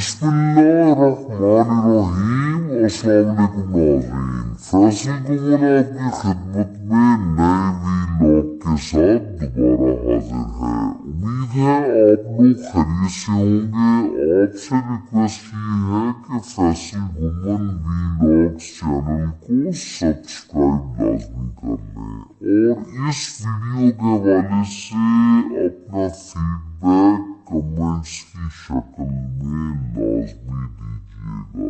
बिस्मिल्लाहिर्रहमानिर्रहीम। अस्सलाम वालेकुम नाज़रीन, फैसल गुमन आपकी खिदमत में नए वीलॉग के साथ दोबारा हाजिर है। उम्मीद है आप लोग खैरियत से होंगे। आपसे रिक्वेस्ट ये है कि फैसल गुमन वीलॉग्स चैनल को सब्सक्राइब लाजमी कर लें और इस वीडियो के हवाले से अपना फीडबैक कमेंट्स की शक्ल में लाजमी दीजिएगा।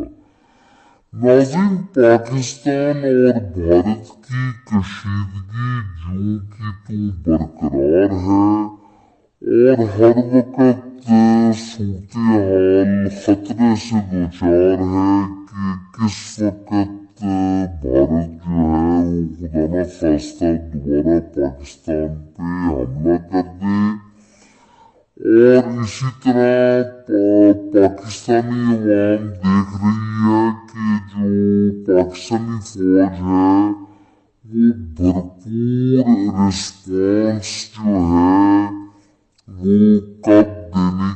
नाज़रीन, पाकिस्तान और भारत की कशीदगी जूं की तूं बरकरार है और हर वक्त सूरत हाल खतरे से दोचार है कि किस वक्त भारत जो है वो खुदा न खास्ता दोबारा पाकिस्तान पे हमला कर दे। और इसी तरह पाकिस्तानी अवाम देख रही है कि जो पाकिस्तानी फौज है वो भरपूर रिस्पॉन्स जो है वो कब देने